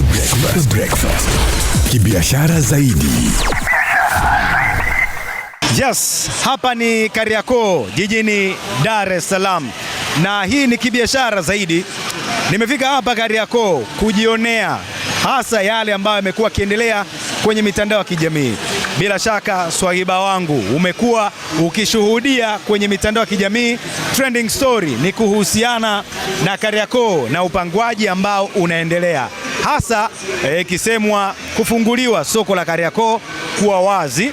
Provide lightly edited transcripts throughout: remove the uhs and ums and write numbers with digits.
Breakfast. Kibiashara zaidi. Yes, hapa ni Kariakoo jijini Dar es Salaam, na hii ni kibiashara zaidi. Nimefika hapa Kariakoo kujionea hasa yale ambayo yamekuwa kiendelea kwenye mitandao ya kijamii. Bila shaka swahiba wangu umekuwa ukishuhudia kwenye mitandao ya kijamii. Trending story ni kuhusiana na Kariakoo na upangwaji ambao unaendelea, hasa ikisemwa kufunguliwa soko la Kariakoo kuwa wazi,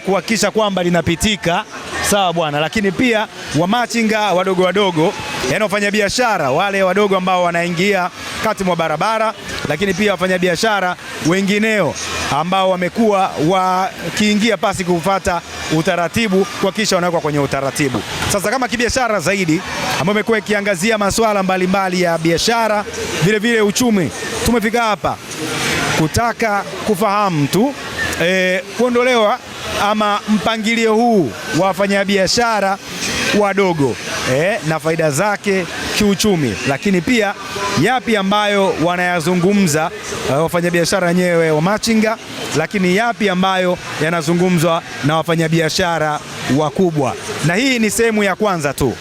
kuhakikisha kwamba linapitika sawa bwana, lakini pia wamachinga wadogo wadogo, wafanyabiashara wale wadogo ambao wanaingia kati mwa barabara, lakini pia wafanyabiashara wengineo ambao wamekuwa wakiingia pasi kufuata utaratibu, kuhakikisha wanawekwa kwenye utaratibu. Sasa kama kibiashara zaidi ambayo imekuwa ikiangazia masuala mbalimbali ya biashara, vile vile uchumi, tumefika hapa kutaka kufahamu tu kuondolewa ama mpangilio huu wa wafanyabiashara wadogo na faida zake kiuchumi, lakini pia yapi ambayo wanayazungumza wafanyabiashara wenyewe wa machinga, lakini yapi ambayo yanazungumzwa na wafanyabiashara wakubwa. Na hii ni sehemu ya kwanza tu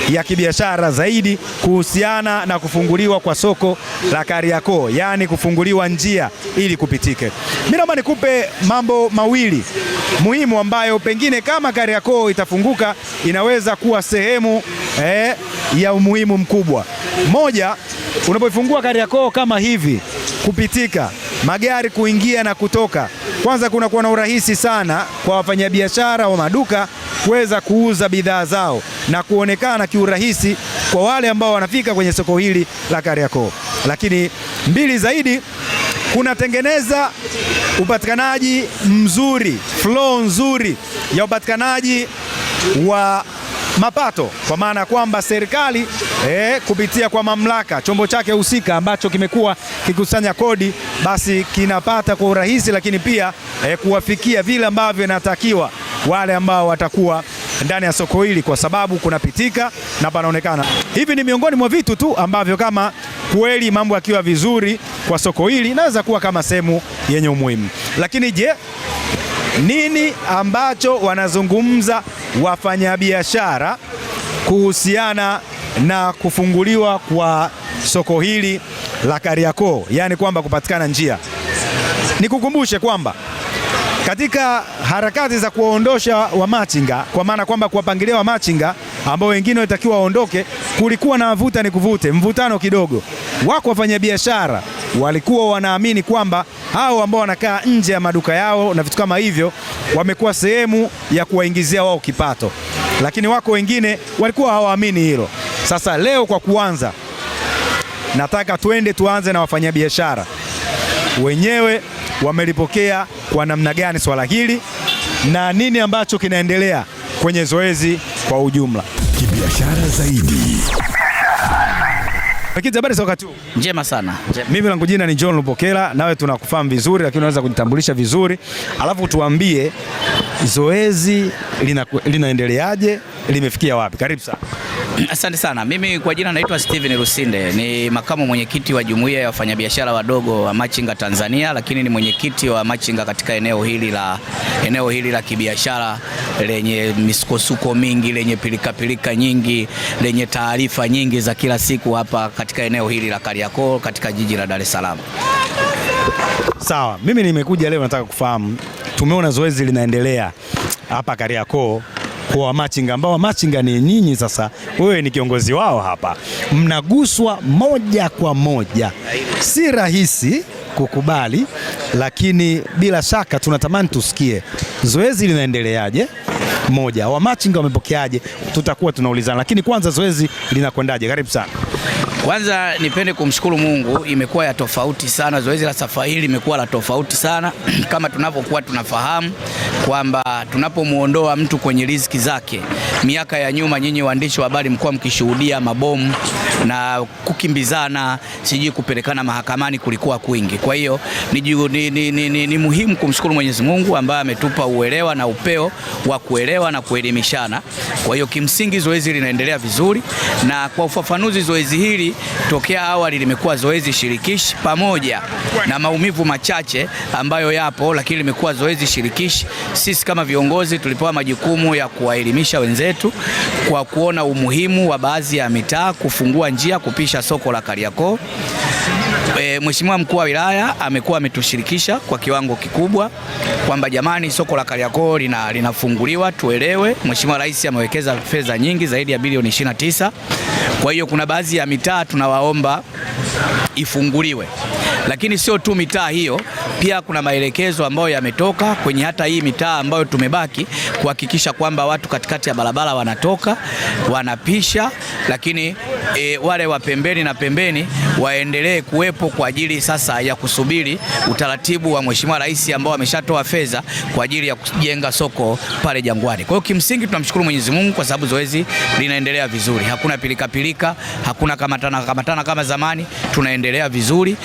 ya kibiashara zaidi kuhusiana na kufunguliwa kwa soko la Kariakoo, yani kufunguliwa njia ili kupitike. Mimi naomba nikupe mambo mawili muhimu ambayo pengine kama Kariakoo itafunguka inaweza kuwa sehemu ya umuhimu mkubwa. Moja, unapofungua Kariakoo kama hivi kupitika, magari kuingia na kutoka, kwanza kuna kuwa na urahisi sana kwa wafanyabiashara wa maduka kuweza kuuza bidhaa zao na kuonekana kiurahisi kwa wale ambao wanafika kwenye soko hili la Kariakoo. Lakini mbili zaidi, kunatengeneza upatikanaji mzuri, flow nzuri ya upatikanaji wa mapato, kwa maana kwamba serikali kupitia kwa mamlaka, chombo chake husika ambacho kimekuwa kikusanya kodi, basi kinapata kwa urahisi, lakini pia kuwafikia vile ambavyo inatakiwa wale ambao watakuwa ndani ya soko hili, kwa sababu kunapitika na panaonekana. Hivi ni miongoni mwa vitu tu ambavyo kama kweli mambo yakiwa vizuri kwa soko hili inaweza kuwa kama sehemu yenye umuhimu. Lakini je, nini ambacho wanazungumza wafanyabiashara kuhusiana na kufunguliwa kwa soko hili la Kariakoo, yani kwamba kupatikana njia? Nikukumbushe kwamba katika harakati za kuwaondosha wamachinga, kwa maana kwamba kuwapangilia wamachinga ambao wengine walitakiwa waondoke, kulikuwa na vuta ni kuvute, mvutano kidogo. Wako wafanyabiashara walikuwa wanaamini kwamba hao ambao wanakaa nje ya maduka yao na vitu kama hivyo wamekuwa sehemu ya kuwaingizia wao kipato, lakini wako wengine walikuwa hawaamini hilo. Sasa leo kwa kuanza, nataka tuanze na wafanyabiashara wenyewe wamelipokea kwa namna gani swala hili na nini ambacho kinaendelea kwenye zoezi kwa ujumla. Kibiashara zaidi. Lakini habari za wakati huu? Njema sana. Mimi langu jina ni John Lupokela, nawe tunakufahamu vizuri, lakini unaweza kujitambulisha vizuri, alafu tuambie zoezi linaendeleaje, limefikia wapi? Karibu sana. Asante sana. Mimi kwa jina naitwa Steven Rusinde, ni makamu mwenyekiti wa Jumuiya ya Wafanyabiashara Wadogo wa Machinga Tanzania, lakini ni mwenyekiti wa machinga katika eneo hili la kibiashara lenye misukosuko mingi, lenye pilika nyingi, lenye taarifa nyingi za kila siku hapa katika eneo hili la Kariakoo katika jiji la Dar es Salaam. Sawa, mimi nimekuja leo nataka kufahamu, tumeona zoezi linaendelea hapa Kariakoo kwa machinga ambao machinga ni nyinyi. Sasa wewe ni kiongozi wao hapa, mnaguswa moja kwa moja. Si rahisi kukubali, lakini bila shaka tunatamani tusikie zoezi linaendeleaje, moja wamachinga wamepokeaje, tutakuwa tunaulizana, lakini kwanza zoezi linakwendaje? Karibu sana. Kwanza nipende kumshukuru Mungu, imekuwa ya tofauti sana. Zoezi la safari hili limekuwa la tofauti sana kama tunavyokuwa tunafahamu kwamba tunapomuondoa mtu kwenye riziki zake, miaka ya nyuma nyinyi waandishi wa habari mlikuwa mkishuhudia mabomu na kukimbizana, sijui kupelekana mahakamani, kulikuwa kwingi. Kwa hiyo ni muhimu kumshukuru Mwenyezi Mungu ambaye ametupa uelewa na upeo wa kuelewa na kuelimishana. Kwa hiyo kimsingi zoezi linaendelea vizuri, na kwa ufafanuzi, zoezi hili tokea awali limekuwa zoezi shirikishi pamoja na maumivu machache ambayo yapo, lakini limekuwa zoezi shirikishi. Sisi kama viongozi tulipewa majukumu ya kuwaelimisha wenzetu kwa kuona umuhimu wa baadhi ya mitaa kufungua njia kupisha soko la Kariakoo. Mheshimiwa mkuu wa wilaya amekuwa ametushirikisha kwa kiwango kikubwa kwamba jamani, soko la Kariakoo linafunguliwa, tuelewe. Mheshimiwa Rais amewekeza fedha nyingi zaidi ya bilioni 29. Kwa hiyo kuna baadhi ya mitaa tunawaomba ifunguliwe. Lakini sio tu mitaa hiyo, pia kuna maelekezo ambayo yametoka kwenye hata hii mitaa ambayo tumebaki kuhakikisha kwamba watu katikati ya barabara wanatoka, wanapisha, lakini wale wa pembeni na pembeni waendelee kuwepo kwa ajili sasa ya kusubiri utaratibu wa Mheshimiwa Rais ambao ameshatoa fedha kwa ajili ya kujenga soko pale Jangwani. Kwa hiyo kimsingi tunamshukuru Mwenyezi Mungu kwa sababu zoezi linaendelea vizuri. Hakuna pilika, hakuna kamatana kama zamani, tunaendelea vizuri.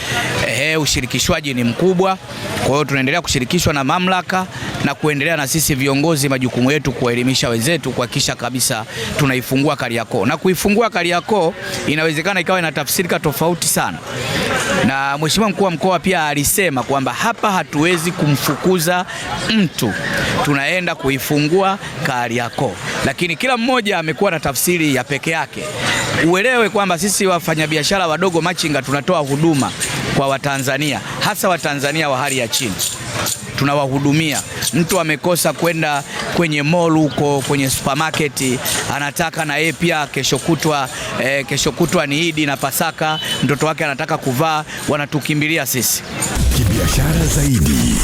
Ushirikishwaji ni mkubwa. Kwa hiyo tunaendelea kushirikishwa na mamlaka na kuendelea na sisi viongozi majukumu yetu kuwaelimisha wenzetu kuhakikisha kabisa tunaifungua Kariakoo. Na kuifungua Kariakoo inawezekana ikawa inatafsirika tofauti sana. Na Mheshimiwa mkuu wa mkoa pia alisema kwamba hapa hatuwezi kumfukuza mtu, tunaenda kuifungua Kariakoo. Lakini kila mmoja amekuwa na tafsiri ya peke yake. Uelewe kwamba sisi wafanyabiashara wadogo machinga tunatoa huduma kwa Watanzania, hasa Watanzania wa hali ya chini. Tunawahudumia. Mtu amekosa kwenda kwenye mall huko, kwenye supermarket, anataka na yeye pia kesho kutwa ni Idi na Pasaka, mtoto wake anataka kuvaa, wanatukimbilia sisi. Kibiashara zaidi.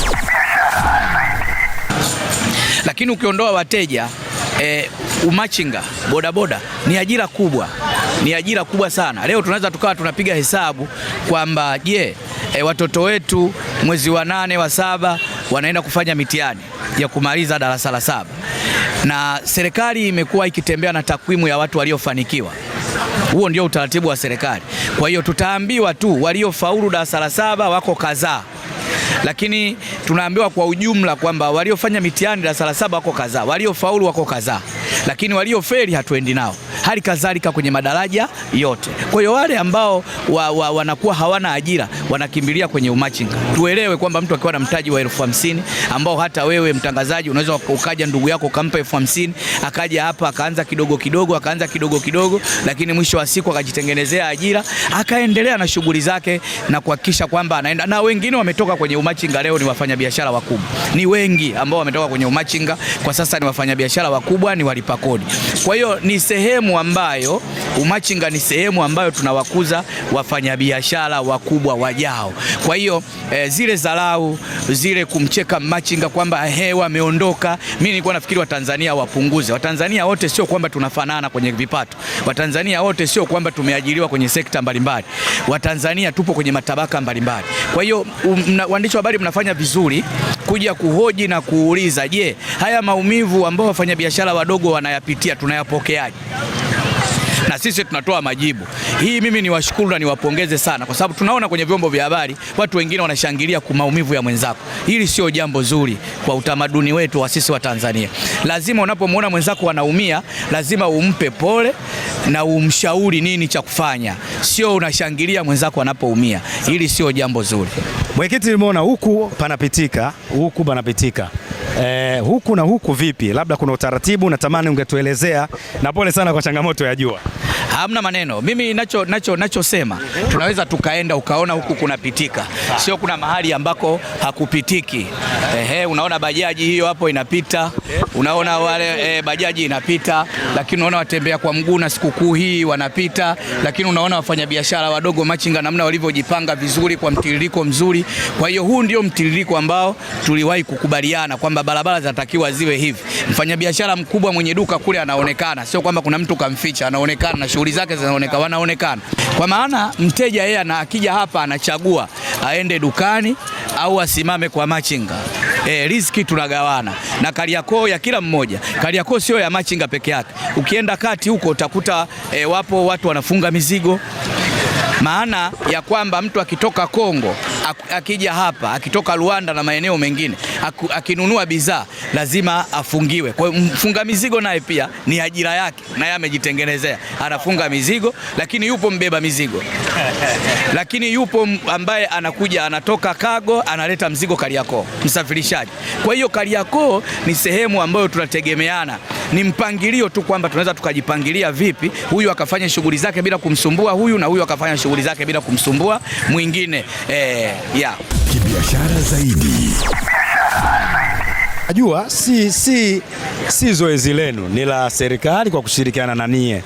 Lakini ukiondoa wateja, umachinga, bodaboda ni ajira kubwa. Ni ajira kubwa sana. Leo tunaweza tukawa tunapiga hesabu kwamba watoto wetu mwezi wa 8 wa 7 wanaenda kufanya mitihani ya kumaliza darasa la 7. Na serikali imekuwa ikitembea na takwimu ya watu waliofanikiwa. Huo ndio utaratibu wa serikali. Kwa hiyo tutaambiwa tu waliofaulu darasa la 7 wako kadhaa. Lakini tunaambiwa kwa ujumla kwamba waliofanya mitihani darasa la 7 wako kadhaa, waliofaulu wako kadhaa. Lakini waliofeli hatuendi nao. Hali kadhalika kwenye madaraja yote. Kwa hiyo wale ambao wanakuwa hawana ajira wanakimbilia kwenye umachinga. Tuelewe kwamba mtu akiwa na mtaji wa 50,000 ambao hata wewe mtangazaji unaweza ukaja ndugu yako kampa 50,000, akaja hapa akaanza kidogo kidogo, lakini mwisho wa siku akajitengenezea ajira, akaendelea na shughuli zake na kuhakikisha kwamba anaenda. Na wengine wametoka kwenye umachinga leo ni wafanyabiashara wakubwa. Ni wengi ambao wametoka kwenye umachinga kwa sasa ni wafanyabiashara wakubwa, ni walipa kodi. Kwa hiyo ni sehemu ambayo umachinga ni sehemu ambayo tunawakuza wafanyabiashara wakubwa wajao. Kwa hiyo zile dharau, zile kumcheka machinga kwamba wameondoka, mimi nilikuwa nafikiri Watanzania wapunguze. Watanzania wote sio kwamba tunafanana kwenye vipato. Watanzania wote sio kwamba tumeajiriwa kwenye sekta mbalimbali. Watanzania tupo kwenye matabaka mbalimbali. Kwa hiyo waandishi wa habari mnafanya vizuri kuja kuhoji na kuuliza, haya maumivu ambao wafanyabiashara wadogo wanayapitia tunayapokeaje? Na sisi tunatoa majibu. Hii mimi niwashukuru na niwapongeze sana kwa sababu tunaona kwenye vyombo vya habari watu wengine wanashangilia kwa maumivu ya mwenzako. Hili sio jambo zuri kwa utamaduni wetu wa sisi wa Tanzania. Lazima unapomwona mwenzako anaumia, lazima umpe pole na umshauri nini cha kufanya. Sio unashangilia mwenzako anapoumia. Hili sio jambo zuri. Mwenyekiti, nimeona huku panapitika, huku panapitika. Huku na huku vipi? Labda kuna utaratibu natamani ungetuelezea, na pole sana kwa changamoto ya jua. Hamna maneno. Mimi nachosema tunaweza tukaenda ukaona huku kunapitika. Sio kuna mahali ambako hakupitiki. Unaona bajaji hiyo hapo inapita. Unaona wale bajaji inapita, lakini unaona watembea kwa mguu na sikukuu hii wanapita, lakini unaona wafanyabiashara wadogo machinga namna walivyojipanga vizuri kwa mtiririko mzuri. Kwa hiyo huu ndio mtiririko ambao tuliwahi kukubaliana kwamba barabara zinatakiwa ziwe hivi. Mfanyabiashara mkubwa mwenye duka kule anaonekana, sio kwamba kuna mtu kamficha, anaonekana na shughuli zake zinaonekana, wanaonekana. Kwa maana mteja yeye akija hapa anachagua aende dukani au asimame kwa machinga. riziki tunagawana na Kariakoo ya kila mmoja. Kariakoo sio ya machinga peke yake. Ukienda kati huko utakuta wapo watu wanafunga mizigo. Maana ya kwamba mtu akitoka Kongo akija hapa, akitoka Rwanda na maeneo mengine akinunua bidhaa lazima afungiwe. Kwa hiyo mfunga mizigo naye pia ni ajira yake, naye amejitengenezea, anafunga mizigo. Lakini yupo mbeba mizigo, lakini yupo ambaye anakuja anatoka Kago analeta mzigo Kariakoo, msafirishaji. Kwa hiyo Kariakoo ni sehemu ambayo tunategemeana, ni mpangilio tu kwamba tunaweza tukajipangilia vipi huyu akafanya shughuli zake bila kumsumbua huyu na huyu akafanya shughuli zake bila kumsumbua mwingine. Kibiashara zaidi. Najua si zoezi lenu, ni la serikali kwa kushirikiana na nyie.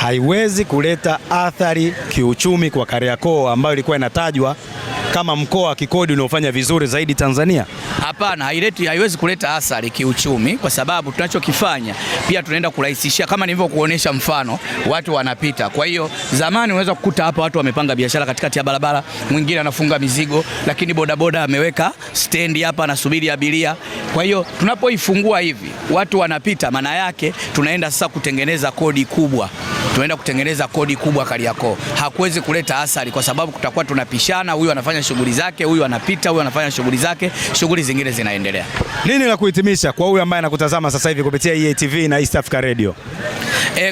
Haiwezi kuleta athari kiuchumi kwa Kariakoo ambayo ilikuwa inatajwa kama mkoa wa kikodi unaofanya vizuri zaidi Tanzania? Hapana, haiwezi kuleta athari kiuchumi, kwa sababu tunachokifanya pia tunaenda kurahisishia, kama nilivyokuonesha mfano, watu wanapita. Kwa hiyo zamani unaweza kukuta hapa watu wamepanga biashara katikati ya barabara, mwingine anafunga mizigo, lakini bodaboda ameweka stendi hapa anasubiri abiria. Kwa hiyo tunapoifungua hivi watu wanapita, maana yake tunaenda sasa kutengeneza kodi kubwa. Tunaenda kutengeneza kodi kubwa Kariakoo. Hakuwezi kuleta athari kwa sababu kutakuwa tunapishana, huyu anafanya shughuli zake, huyu anapita, huyu anafanya shughuli zake, shughuli zingine zinaendelea. Nini la kuhitimisha kwa huyu ambaye anakutazama sasa hivi kupitia EATV na East Africa Radio?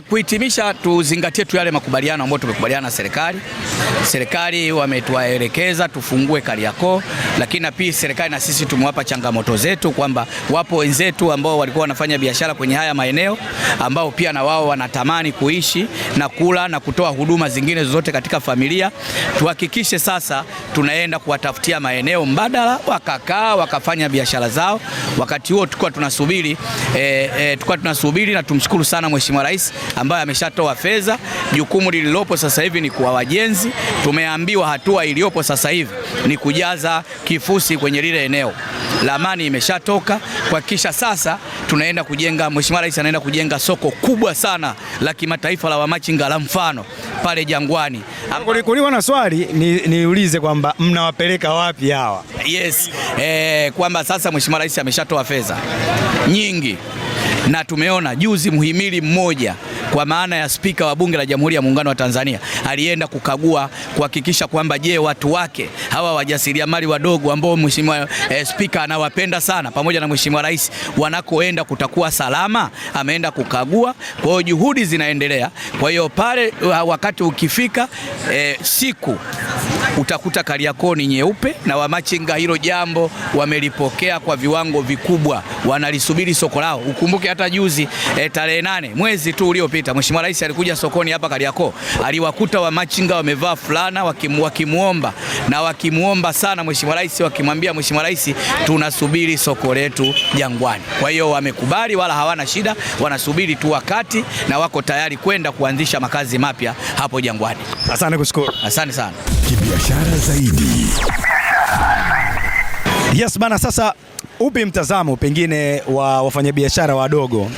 Kuhitimisha, tuzingatie tu yale makubaliano ambayo tumekubaliana na serikali. Serikali wametuelekeza tufungue Kariakoo, lakini na pia serikali na sisi tumewapa changamoto zetu kwamba wapo wenzetu ambao walikuwa wanafanya biashara kwenye haya maeneo ambao pia na wao wanatamani kuishi na kula na kutoa huduma zingine zote katika familia. Tuhakikishe sasa tunaenda kuwatafutia maeneo mbadala wakakaa wakafanya biashara zao. Wakati huo tulikuwa tunasubiri na tumshukuru sana Mheshimiwa Rais ambaye ameshatoa fedha. Jukumu lililopo sasa hivi ni kuwa wajenzi. Tumeambiwa hatua iliyopo sasa hivi ni kujaza kifusi kwenye lile eneo. Lamani imeshatoka kuhakikisha sasa tunaenda kujenga, Mheshimiwa Rais anaenda kujenga soko kubwa sana la kimataifa la wamachinga la mfano pale Jangwani. Kulikuwa na swali niulize kwamba mnawapeleka wapi hawa? Yes, kwamba sasa Mheshimiwa Rais ameshatoa fedha nyingi na tumeona juzi muhimili mmoja kwa maana ya Spika wa Bunge la Jamhuri ya Muungano wa Tanzania alienda kukagua kuhakikisha kwamba je, watu wake hawa wajasiriamali wadogo ambao Mheshimiwa Spika anawapenda sana pamoja na Mheshimiwa Rais wanakoenda kutakuwa salama. Ameenda kukagua, kwa hiyo juhudi zinaendelea. Kwa hiyo pale wakati ukifika siku utakuta Kariakoo ni nyeupe na wamachinga hilo jambo wamelipokea kwa viwango vikubwa, wanalisubiri soko lao. Ukumbuke hata juzi tarehe 8 mwezi tu uliopita Mheshimiwa Rais alikuja sokoni hapa Kariakoo, aliwakuta wamachinga wamevaa fulana wakimuomba sana Mheshimiwa Rais, wakimwambia Mheshimiwa Rais tunasubiri soko letu Jangwani. Kwa hiyo wamekubali wala hawana shida, wanasubiri tu wakati na wako tayari kwenda kuanzisha makazi mapya hapo Jangwani. Asante kushukuru. Asante sana. Kibiashara zaidi. Yes bana, sasa upi mtazamo pengine wa wafanyabiashara wadogo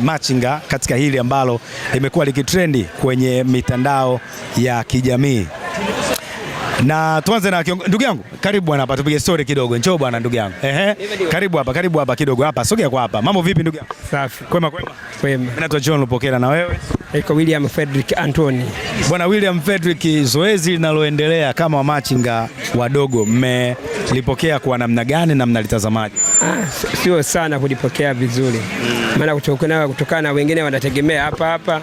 machinga katika hili ambalo limekuwa likitrendi kwenye mitandao ya kijamii? Na tuanze na ndugu yangu, karibu bwana hapa tupige story kidogo. Njoo bwana ndugu yangu. Karibu hapa kidogo hapa. Sogea kwa hapa. Mambo vipi ndugu yangu? Safi. Kwema. Kwema. Mimi naitwa John Lupokela, na wewe? Iko William Frederick Anthony. Bwana William Frederick, zoezi linaloendelea kama wamachinga wadogo mmelipokea kwa namna gani na mnalitazamaje? Sio sana kulipokea vizuri. Maana kutokana na wengine wanategemea hapa,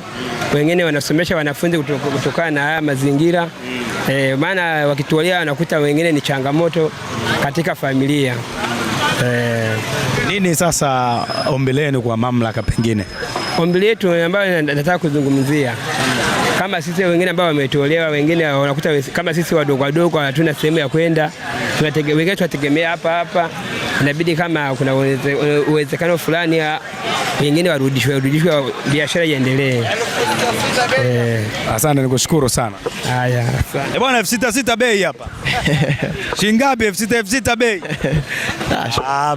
wengine wanasomesha wanafunzi kutokana na haya mazingira. Maana wakitolea wanakuta wengine ni changamoto katika familia. Nini sasa ombi lenu kwa mamlaka pengine? Ombi letu ambayo nataka kuzungumzia, kama sisi wengine ambao wametolewa, wengine wanakuta kama sisi wadogo hatuna sehemu ya kwenda, wengine tunategemea hapa, inabidi kama kuna uwezekano fulani wengine warudishwe biashara iendelee. Asante, nikushukuru sana. Haya, asante. Bwana F66 bei hapa. Shingapi F6 bei?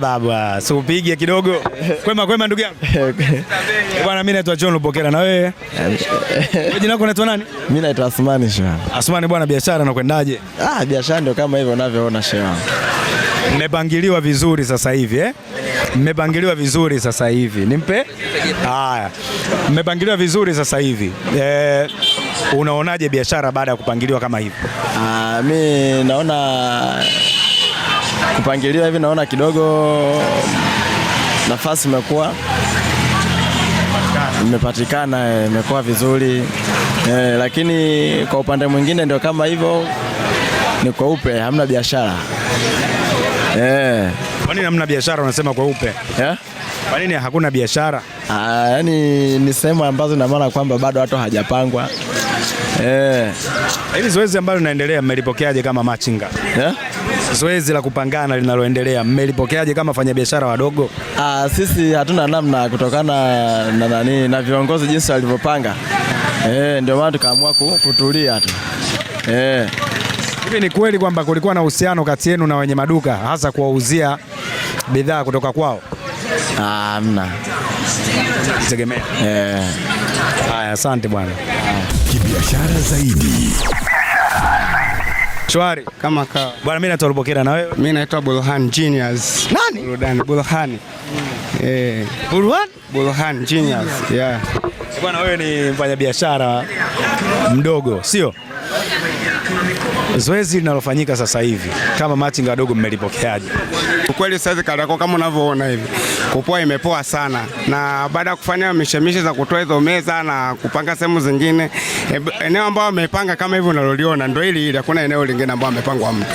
Baba, so upige kidogo. Kwema ndugu yangu. Bwana mimi naitwa John Lupokela, na wewe? Wewe jina lako unaitwa nani? Mimi naitwa Asmani Shewa. Asmani bwana, biashara inakwendaje? Biashara ndio kama hivyo unavyoona Shewa. Mmepangiliwa vizuri sasa hivi Mmepangiliwa vizuri sasa hivi. Nimpe? Haya. Mmepangiliwa vizuri sasa hivi. Unaonaje biashara baada ya kupangiliwa kama hivi? Mimi naona kupangiliwa hivi, naona kidogo nafasi imepatikana, imekuwa vizuri. Lakini kwa upande mwingine ndio kama hivyo, ni kweupe, hamna biashara. Kwa nini hamna biashara unasema kweupe? Kwa nini hakuna biashara? Yaani ni sehemu ambazo na maana kwamba bado watu hajapangwa. Hili zoezi ambalo linaendelea mmelipokeaje kama machinga? Zoezi la kupangana linaloendelea mmelipokeaje kama wafanyabiashara wadogo? Sisi hatuna namna kutokana na viongozi jinsi walivyopanga. Ndio maana tukaamua kutulia tu. Hivi ni kweli kwamba kulikuwa na uhusiano kati yenu na wenye maduka hasa kuwauzia bidhaa kutoka kwao? Hamna. Tegemea. Haya, asante bwana. Kibiashara zaidi. Shwari kama kawa. Bwana, mimi naitwa Rubokera, na wewe? Mimi naitwa Bulhan Genius. Nani? Bulhan. Bulhan Genius. Yeah. Bwana, wewe ni mfanyabiashara mdogo, sio? Zoezi linalofanyika sasa hivi kama machinga wadogo mmelipokeaje? Ukweli sasa Kariakoo kama unavyoona hivi, kupoa imepoa sana, na baada ya kufanya mishemishe za kutoa hizo meza na kupanga sehemu zingine, eneo ambao wamepanga kama hivi unaloliona ndio hili, hakuna eneo lingine ambao wamepangwa mtu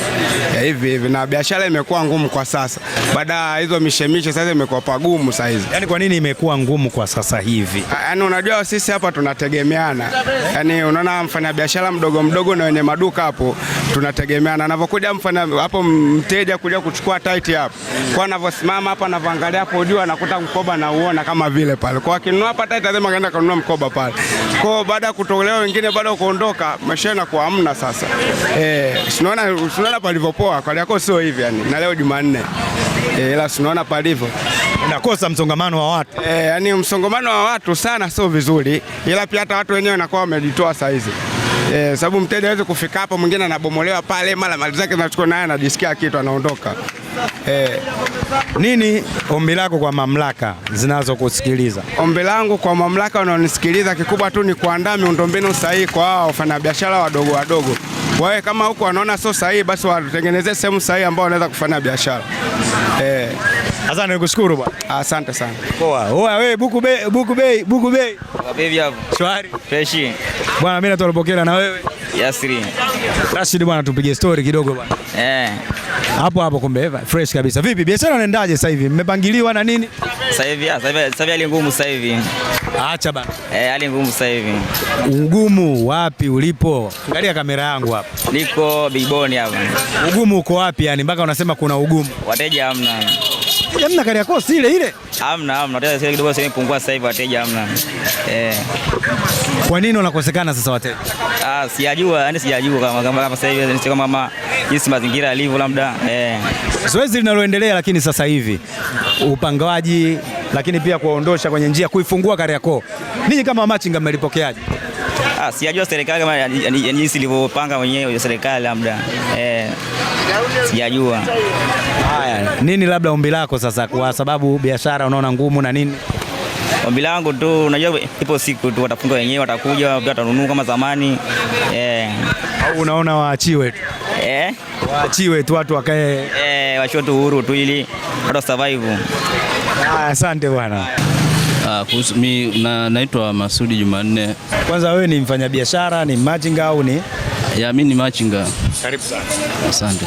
hivi, na biashara imekuwa ngumu kwa sasa. Baada ya hizo mishemishe sasa imekuwa pagumu sasa hizi. Yaani kwa nini imekuwa ngumu kwa sasa hivi? Yaani unajua sisi hapa tunategemeana. Yaani unaona mfanyabiashara mdogo na wenye maduka hapo tunategemeana. Anapokuja hapo mteja kuja kuchukua tight hapo, kwa anavyosimama hapa anavyoangalia hapo juu anakuta mkoba na uona kama vile pale. Kwa akinunua hapa tight lazima kaenda kununua mkoba pale. Kwa baada ya kutolewa wengine baada ya kuondoka mashina kwa hamna sasa. Tunaona palivyopoa Kariakoo sio hivi yani. Na leo Jumanne. Ila tunaona palivyo. Unakosa msongamano wa watu. Yani msongamano wa watu sana sio vizuri. Ila pia hata watu wenyewe wanakuwa wamejitoa saa hizi. Sababu mteja hawezi kufika hapo, mwingine anabomolewa pale, mara mali zake zinachukua naye anajisikia kitu anaondoka. Nini ombi lako kwa mamlaka zinazokusikiliza? Ombi langu kwa mamlaka wanaonisikiliza kikubwa tu ni kuandaa miundombinu sahihi kwa hao wafanyabiashara wadogo. Wawe kama huko wanaona sio sahihi, basi watengenezee sehemu sahihi ambao wanaweza kufanya biashara. Asante, nikushukuru bwana. Asante sana. Poa. Wewe Buku Bay. Baby hapo. Shwari. Freshi. Bwana, mimi naitwa Rubokera, na wewe? Yasri. Rashid bwana, tupige story kidogo bwana. Hapo kumbe fresh kabisa. Vipi biashara inaendaje sasa hivi? Mmepangiliwa na nini? Sasa hivi hali ngumu sasa hivi. Acha bana. Hali ngumu sasa hivi. Ugumu wapi ulipo? Angalia kamera yangu hapa. Niko Big Bone hapa. Ugumu uko wapi yani mpaka unasema kuna ugumu? Wateja hamna. Hamna Kariakoo si ile? Hamna. Wateja sasa kidogo sasa imepungua sasa hivi, wateja hamna. Kwa nini unakosekana sasa wateja? Sijajua kama sasa hivi ni kama jinsi mazingira yalivyo labda. Zoezi linaloendelea lakini sasa hivi upangaji, lakini pia kuondosha kwenye njia, kuifungua Kariakoo. Ninyi kama machinga mmelipokeaje? Sijajua serikali kama jinsi ilivyopanga wenyewe serikali labda. Sijajua. Haya, nini labda ombi lako sasa, kwa sababu biashara unaona ngumu na nini? Ombi langu tu, unajua ipo siku tu watafunga wenyewe, watakuja watanunua kama zamani. Au unaona waachiwe tu? Waachiwe tu watu wakae. Waachiwe tu uhuru tu ili watu survive. Asante bwana. Mimi naitwa Masudi Jumanne. Kwanza wewe ni mfanyabiashara, ni machinga au ni? Mimi ni machinga. Karibu sana. Asante.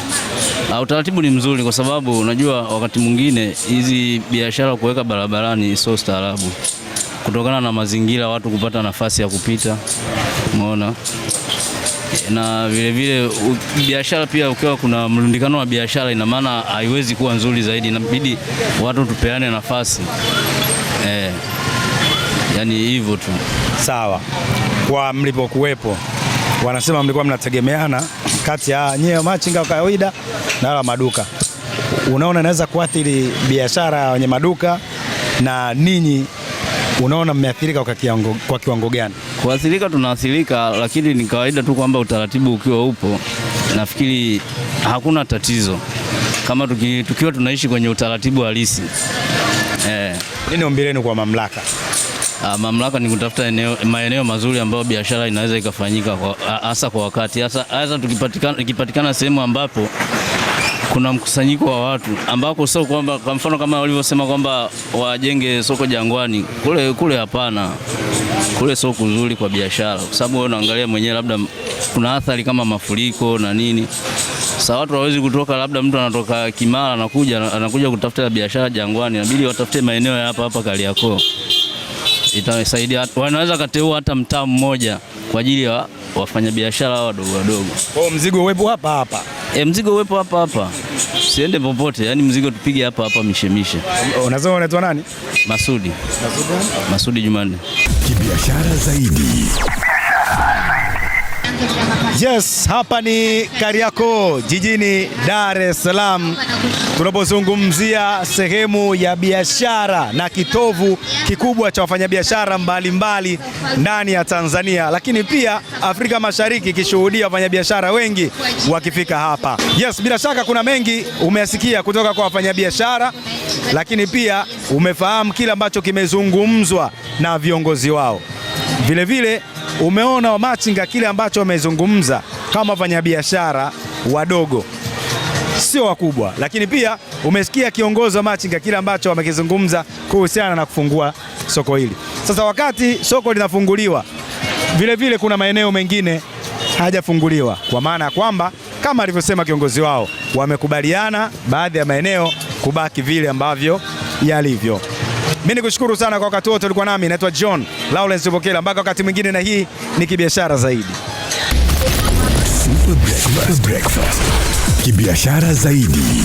Utaratibu ni mzuri kwa sababu unajua wakati mwingine hizi biashara kuweka barabarani sio staarabu. Kutokana na mazingira watu kupata nafasi ya kupita. Umeona? Na vile biashara pia ukiwa kuna mrundikano wa biashara ina maana haiwezi kuwa nzuri zaidi, inabidi watu tupeane nafasi. Yani hivyo tu. Sawa. Kwa mlipokuwepo wanasema mlikuwa mnategemeana kati ya nyewe machinga wa kawaida na wala maduka. Unaona inaweza kuathiri biashara wenye maduka, na ninyi unaona mmeathirika kwa kiwango gani? Kuathirika tunaathirika, lakini ni kawaida tu kwamba utaratibu ukiwa upo nafikiri hakuna tatizo. kama tukiwa tunaishi kwenye utaratibu halisi. Nini ombi lenu kwa mamlaka? Mamlaka ni kutafuta maeneo mazuri ambayo biashara inaweza ikafanyika hasa kwa wakati, hasa tukipatikana sehemu ambapo kuna mkusanyiko wa watu ambako sio kwamba kwa mfano kama walivyosema kwamba wajenge soko Jangwani kule hapana. Kule sio kuzuri kwa biashara kwa sababu wewe unaangalia mwenyewe labda kuna athari kama mafuriko na nini. Sasa watu hawezi kutoka, labda mtu anatoka Kimara anakuja kutafuta biashara Jangwani, inabidi watafute maeneo ya hapa Kariakoo. Itasaidia, wanaweza kateua hata mtaa mmoja kwa ajili ya wafanyabiashara wadogo. Kwa mzigo uwepo hapa. Mzigo uwepo hapa. Siende popote, yani mzigo tupige hapa mishemishe. Unasema unaitwa nani? Masudi Jumanne. Kibiashara zaidi. Yes, hapa ni Kariakoo jijini Dar es Salaam, tunapozungumzia sehemu ya biashara na kitovu kikubwa cha wafanyabiashara mbalimbali ndani ya Tanzania, lakini pia Afrika Mashariki, ikishuhudia wafanyabiashara wengi wakifika hapa. Yes, bila shaka kuna mengi umeyasikia kutoka kwa wafanyabiashara, lakini pia umefahamu kile ambacho kimezungumzwa na viongozi wao. Vile umeona wamachinga kile ambacho wamezungumza kama wafanyabiashara wadogo, sio wakubwa, lakini pia umesikia kiongozi wa machinga kile ambacho wamekizungumza kuhusiana na kufungua soko hili. Sasa wakati soko linafunguliwa, vile kuna maeneo mengine hajafunguliwa, kwa maana ya kwamba kama alivyosema kiongozi wao, wamekubaliana baadhi ya maeneo kubaki vile ambavyo yalivyo. Mimi nikushukuru sana kwa wakati wote ulikuwa nami. Naitwa John Lawrence Bokela, mpaka wakati mwingine, na hii ni Kibiashara Zaidi. Super Breakfast. Kibiashara Zaidi.